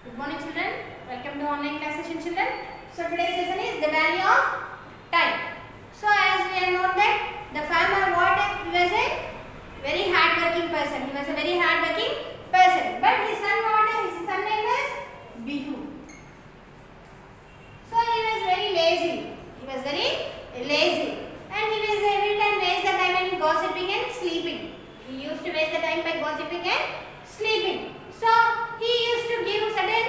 Good morning children. Welcome to online class session children. So today's lesson is the value of time. So as we have known that the farmer he was a very hard working person. He was a very hard working person. But his son his son name was Bihu. So he was very lazy. He was very lazy. And he was every time waste the time in gossiping and sleeping. He used to waste the time by gossiping and sleeping. So he used to give certain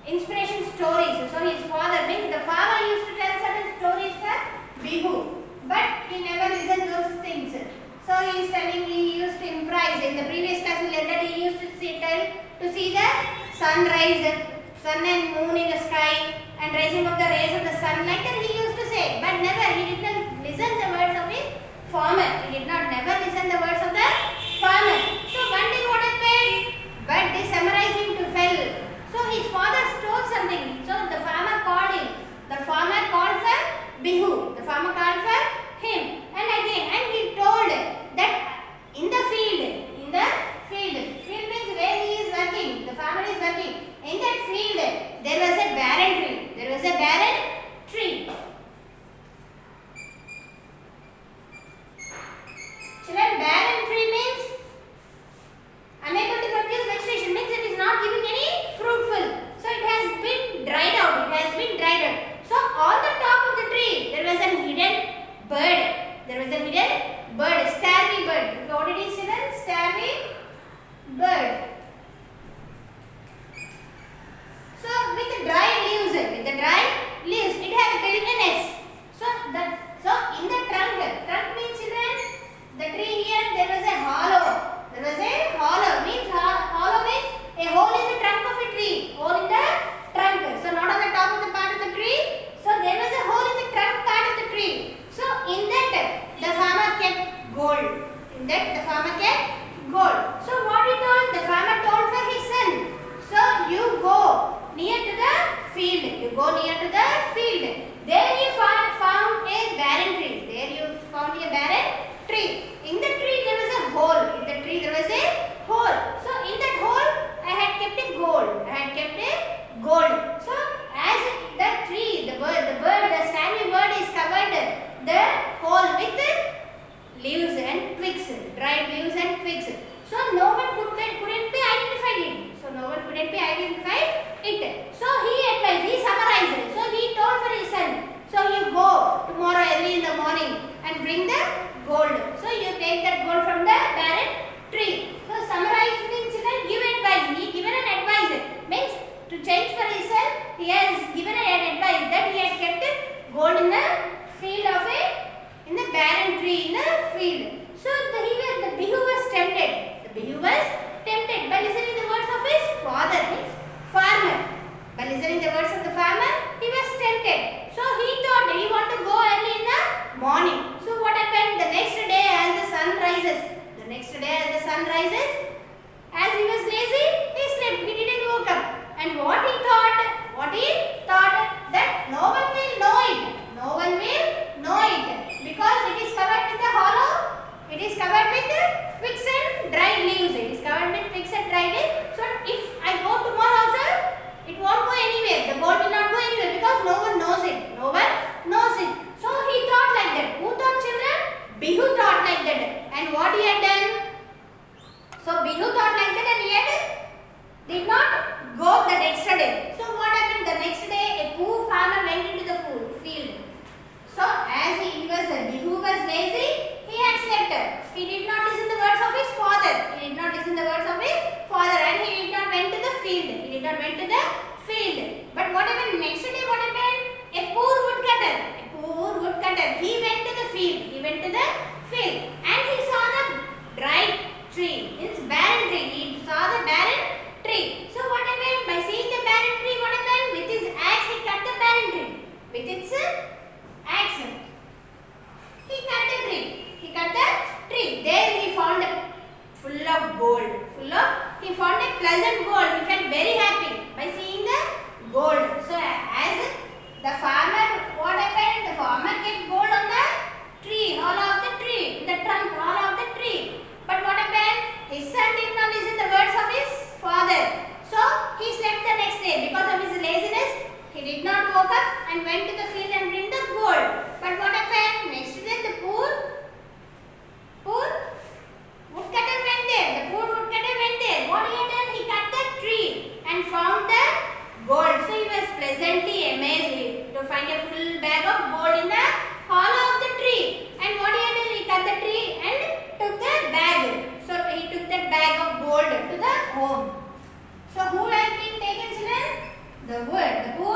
inspiration stories. So his father means the farmer used to tell certain stories to Bihu, but he never listened to those things. So he is telling he used to improvise. In the previous class we learned that he used to see the sunrise, sun and moon in the sky, and rising of the rays of the sun. Like that he used to say, but never he did not listen the words of the farmer. He did not never listen the words of the farmer. So one day what happened? But they summarized him to fell. So his father stole something. So the farmer called him. The farmer called for Bihu. The farmer called for him. And again, and he told that in the field means where he is working, the farmer is working. In that field, there was a barren tree. There was a barren tree. Children, barren tree means unable to produce vegetation, means it is not giving any fruitful. So it has been dried out. It has been dried out. So on the top of the tree there was a hidden bird. There was a hidden bird, starry bird. What did he say then? Starry bird. So with the dry leaves, it had built a nest. So in the trunk means children, the tree here there was a hollow. There was a hollow means a hole in the trunk of a tree. Hole in the trunk. So not on the top of the part of the tree. So there was a hole in the trunk part of the tree. So in that the farmer kept gold. So what he told? The farmer told for his son. So you go near to the field. There you found a barren tree. In the tree there was a hole. So in that hole I had kept a gold. So as the tree, the starry bird is covered the hole with leaves and twigs, dried leaves and twigs. So no one couldn't be identified it. So he summarized. So he told for his son. So you go tomorrow early in the morning and bring the gold. So you take that gold from the barren tree. So summarize means give advice. He given an advice. Means to change for his son, he has given an advice that he has kept gold in the field in the barren tree in the field. So the Bihu was tempted. By listening the words of his father, his farmer. By listening the words of the farmer, he was tempted. So he thought he want to go early in the morning. So what happened? The next day as the sun rises, as he was lazy, he slept. He didn't woke up. And what he thought that no one will know it. Because it is covered with a hollow. It is covered with twigs and dried leaves. So if I go tomorrow also, it won't go anywhere. The gold will not go anywhere because no one knows it. So he thought like that. Who thought, children? Bihu thought like that. And what he had done? So Bihu thought like that and he did not go the next day. So what happened? The next day a poor farmer went into the field. So as Bihu was lazy, he had slept. He did not listen the words of his father. And he did not went to the field. But what happened? Next day what happened? A poor woodcutter. He went to the field. And he saw the dried tree. It's barren tree. He saw the barren tree. So what happened? By seeing the barren tree, find a full bag of gold in the hollow of the tree. And what he did, he cut the tree and took the bag. So he took that bag of gold to the home. So who has been taken, children? The wood. The wood